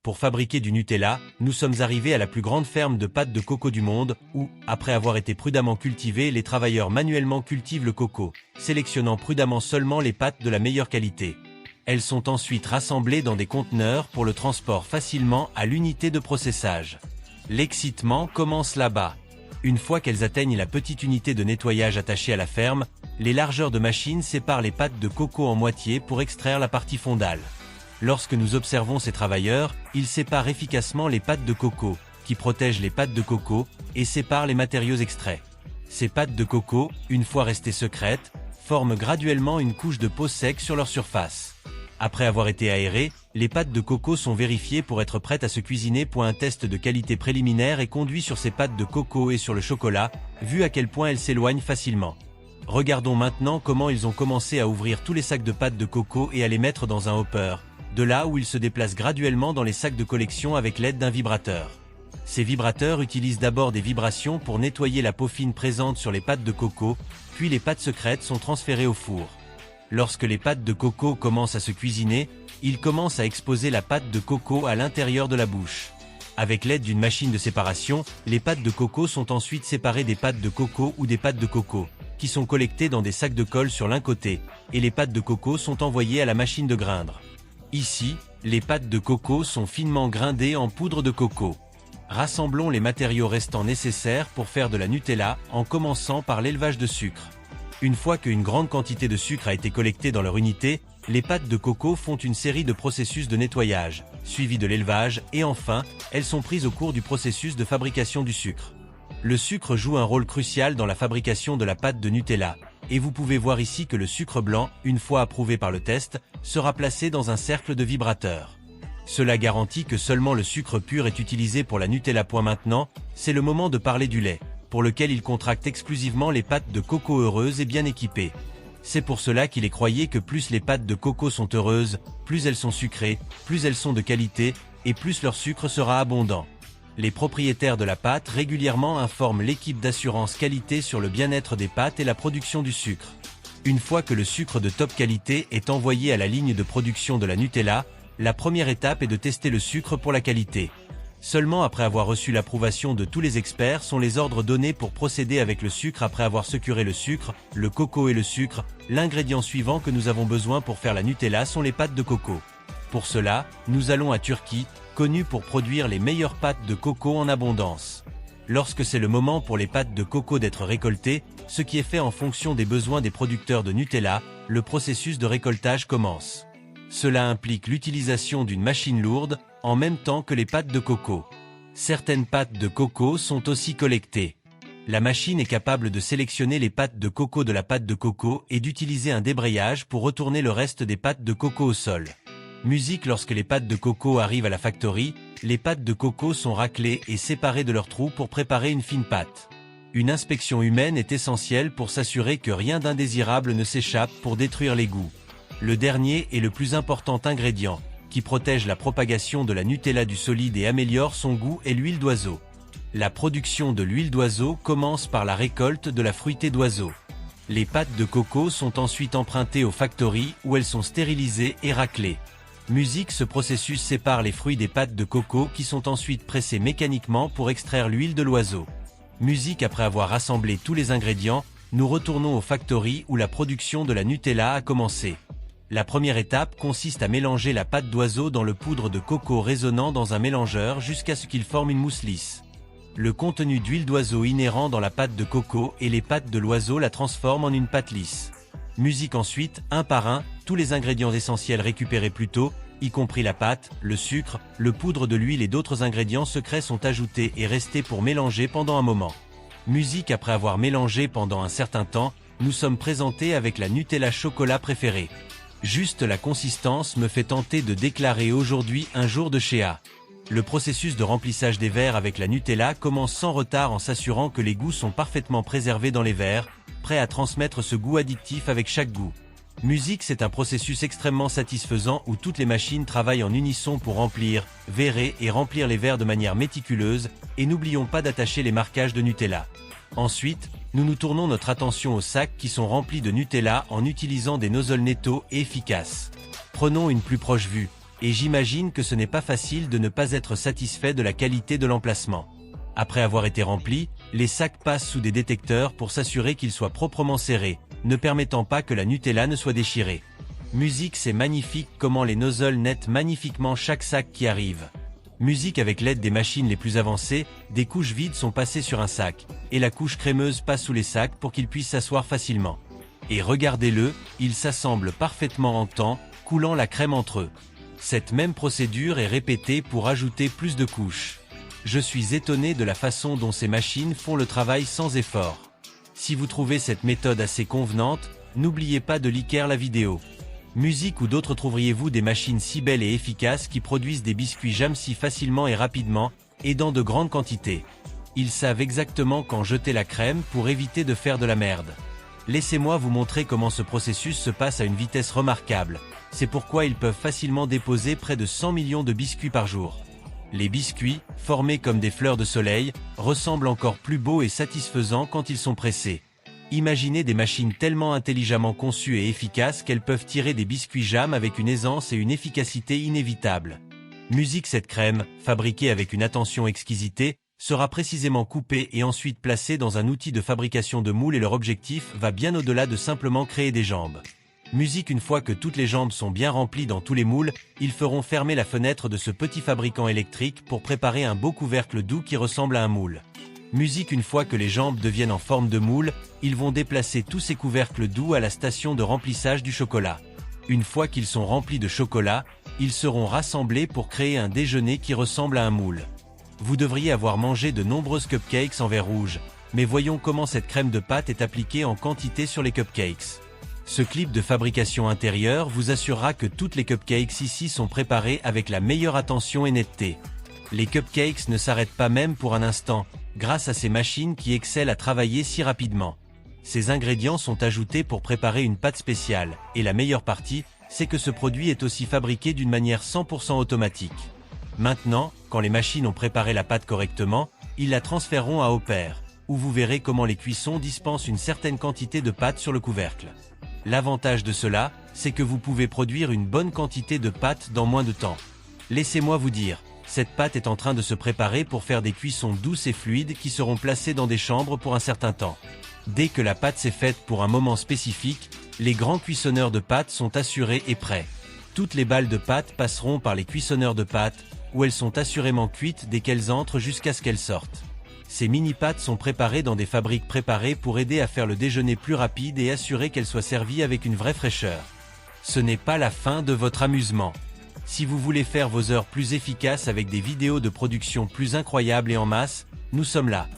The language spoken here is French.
Pour fabriquer du Nutella, nous sommes arrivés à la plus grande ferme de pâtes de coco du monde, où, après avoir été prudemment cultivés, les travailleurs manuellement cultivent le coco, sélectionnant prudemment seulement les pâtes de la meilleure qualité. Elles sont ensuite rassemblées dans des conteneurs pour le transport facilement à l'unité de processage. L'excitement commence là-bas. Une fois qu'elles atteignent la petite unité de nettoyage attachée à la ferme, les largeurs de machine séparent les pâtes de coco en moitié pour extraire la partie fondale. Lorsque nous observons ces travailleurs, ils séparent efficacement les pâtes de coco, qui protègent les pâtes de coco, et séparent les matériaux extraits. Ces pâtes de coco, une fois restées secrètes, forment graduellement une couche de peau sec sur leur surface. Après avoir été aérées, les pâtes de coco sont vérifiées pour être prêtes à se cuisiner. Un test de qualité préliminaire est conduit sur ces pâtes de coco et sur le chocolat, vu à quel point elles s'éloignent facilement. Regardons maintenant comment ils ont commencé à ouvrir tous les sacs de pâtes de coco et à les mettre dans un hopper, de là où ils se déplacent graduellement dans les sacs de collection avec l'aide d'un vibrateur. Ces vibrateurs utilisent d'abord des vibrations pour nettoyer la peau fine présente sur les pâtes de coco, puis les pâtes secrètes sont transférées au four. Lorsque les pâtes de coco commencent à se cuisiner, ils commencent à exposer la pâte de coco à l'intérieur de la bouche. Avec l'aide d'une machine de séparation, les pâtes de coco sont ensuite séparées des pâtes de coco ou des pâtes de coco, qui sont collectées dans des sacs de colle sur l'un côté, et les pâtes de coco sont envoyées à la machine de graindre. Ici, les pâtes de coco sont finement grindées en poudre de coco. Rassemblons les matériaux restants nécessaires pour faire de la Nutella, en commençant par l'élevage de sucre. Une fois qu'une grande quantité de sucre a été collectée dans leur unité, les pâtes de coco font une série de processus de nettoyage, suivi de l'élevage, et enfin, elles sont prises au cours du processus de fabrication du sucre. Le sucre joue un rôle crucial dans la fabrication de la pâte de Nutella, et vous pouvez voir ici que le sucre blanc, une fois approuvé par le test, sera placé dans un cercle de vibrateurs. Cela garantit que seulement le sucre pur est utilisé pour la Nutella. Maintenant, c'est le moment de parler du lait, pour lequel il contracte exclusivement les pâtes de coco heureuses et bien équipées. C'est pour cela qu'il est croyé que plus les pâtes de coco sont heureuses, plus elles sont sucrées, plus elles sont de qualité, et plus leur sucre sera abondant. Les propriétaires de la pâte régulièrement informent l'équipe d'assurance qualité sur le bien-être des pâtes et la production du sucre. Une fois que le sucre de top qualité est envoyé à la ligne de production de la Nutella, la première étape est de tester le sucre pour la qualité. Seulement après avoir reçu l'approbation de tous les experts sont les ordres donnés pour procéder avec le sucre. Après avoir securé le sucre, le coco et le sucre, l'ingrédient suivant que nous avons besoin pour faire la Nutella sont les pâtes de coco. Pour cela, nous allons à Turquie, connue pour produire les meilleures pâtes de coco en abondance. Lorsque c'est le moment pour les pâtes de coco d'être récoltées, ce qui est fait en fonction des besoins des producteurs de Nutella, le processus de récoltage commence. Cela implique l'utilisation d'une machine lourde, en même temps que les pâtes de coco. Certaines pâtes de coco sont aussi collectées. La machine est capable de sélectionner les pâtes de coco de la pâte de coco et d'utiliser un débrayage pour retourner le reste des pâtes de coco au sol. Musique. Lorsque les pâtes de coco arrivent à la factory, les pâtes de coco sont raclées et séparées de leurs trous pour préparer une fine pâte. Une inspection humaine est essentielle pour s'assurer que rien d'indésirable ne s'échappe pour détruire les goûts. Le dernier et le plus important ingrédient, qui protège la propagation de la Nutella du solide et améliore son goût, est l'huile d'oiseau. La production de l'huile d'oiseau commence par la récolte de la fruitée d'oiseau. Les pâtes de coco sont ensuite empruntées aux factories où elles sont stérilisées et raclées. Musique. Ce processus sépare les fruits des pâtes de coco qui sont ensuite pressées mécaniquement pour extraire l'huile de l'oiseau. Musique. Après avoir rassemblé tous les ingrédients, nous retournons aux factories où la production de la Nutella a commencé. La première étape consiste à mélanger la pâte d'oiseau dans le poudre de coco résonnant dans un mélangeur jusqu'à ce qu'il forme une mousse lisse. Le contenu d'huile d'oiseau inhérent dans la pâte de coco et les pâtes de l'oiseau la transforment en une pâte lisse. Musique. Ensuite, un par un, tous les ingrédients essentiels récupérés plus tôt, y compris la pâte, le sucre, le poudre de l'huile et d'autres ingrédients secrets sont ajoutés et restés pour mélanger pendant un moment. Musique. Après avoir mélangé pendant un certain temps, nous sommes présentés avec la Nutella chocolat préférée. Juste la consistance me fait tenter de déclarer aujourd'hui un jour de chez A. Le processus de remplissage des verres avec la Nutella commence sans retard en s'assurant que les goûts sont parfaitement préservés dans les verres, prêts à transmettre ce goût addictif avec chaque goût. Musique. C'est un processus extrêmement satisfaisant où toutes les machines travaillent en unisson pour remplir, verrer et remplir les verres de manière méticuleuse, et n'oublions pas d'attacher les marquages de Nutella. Ensuite, nous tournons notre attention aux sacs qui sont remplis de Nutella en utilisant des nozzles netto et efficaces. Prenons une plus proche vue. Et j'imagine que ce n'est pas facile de ne pas être satisfait de la qualité de l'emplacement. Après avoir été remplis, les sacs passent sous des détecteurs pour s'assurer qu'ils soient proprement serrés, ne permettant pas que la Nutella ne soit déchirée. Musique, c'est magnifique comment les nozzles nettent magnifiquement chaque sac qui arrive. Musique, avec l'aide des machines les plus avancées, des couches vides sont passées sur un sac, et la couche crémeuse passe sous les sacs pour qu'ils puissent s'asseoir facilement. Et regardez-le, ils s'assemblent parfaitement en temps, coulant la crème entre eux. Cette même procédure est répétée pour ajouter plus de couches. Je suis étonné de la façon dont ces machines font le travail sans effort. Si vous trouvez cette méthode assez convenante, n'oubliez pas de liker la vidéo. Musique, ou d'autres trouveriez-vous des machines si belles et efficaces qui produisent des biscuits jam si facilement et rapidement, et dans de grandes quantités? Ils savent exactement quand jeter la crème pour éviter de faire de la merde. Laissez-moi vous montrer comment ce processus se passe à une vitesse remarquable. C'est pourquoi ils peuvent facilement déposer près de 100 millions de biscuits par jour. Les biscuits, formés comme des fleurs de soleil, ressemblent encore plus beaux et satisfaisants quand ils sont pressés. Imaginez des machines tellement intelligemment conçues et efficaces qu'elles peuvent tirer des biscuits jam avec une aisance et une efficacité inévitables. Musique, cette crème, fabriquée avec une attention exquisitée, sera précisément coupée et ensuite placée dans un outil de fabrication de moules, et leur objectif va bien au-delà de simplement créer des jambes. Musique, une fois que toutes les jambes sont bien remplies dans tous les moules, ils feront fermer la fenêtre de ce petit fabricant électrique pour préparer un beau couvercle doux qui ressemble à un moule. Musique, une fois que les jambes deviennent en forme de moule, ils vont déplacer tous ces couvercles doux à la station de remplissage du chocolat. Une fois qu'ils sont remplis de chocolat, ils seront rassemblés pour créer un déjeuner qui ressemble à un moule. Vous devriez avoir mangé de nombreuses cupcakes en verre rouge, mais voyons comment cette crème de pâte est appliquée en quantité sur les cupcakes. Ce clip de fabrication intérieure vous assurera que toutes les cupcakes ici sont préparées avec la meilleure attention et netteté. Les cupcakes ne s'arrêtent pas même pour un instant, grâce à ces machines qui excellent à travailler si rapidement. Ces ingrédients sont ajoutés pour préparer une pâte spéciale, et la meilleure partie, c'est que ce produit est aussi fabriqué d'une manière 100% automatique. Maintenant, quand les machines ont préparé la pâte correctement, ils la transféreront à Hopper, où vous verrez comment les cuissons dispensent une certaine quantité de pâte sur le couvercle. L'avantage de cela, c'est que vous pouvez produire une bonne quantité de pâte dans moins de temps. Laissez-moi vous dire, cette pâte est en train de se préparer pour faire des cuissons douces et fluides qui seront placées dans des chambres pour un certain temps. Dès que la pâte s'est faite pour un moment spécifique, les grands cuissonneurs de pâte sont assurés et prêts. Toutes les balles de pâte passeront par les cuissonneurs de pâte, où elles sont assurément cuites dès qu'elles entrent jusqu'à ce qu'elles sortent. Ces mini-pâtes sont préparées dans des fabriques préparées pour aider à faire le déjeuner plus rapide et assurer qu'elles soient servies avec une vraie fraîcheur. Ce n'est pas la fin de votre amusement. Si vous voulez faire vos heures plus efficaces avec des vidéos de production plus incroyables et en masse, nous sommes là.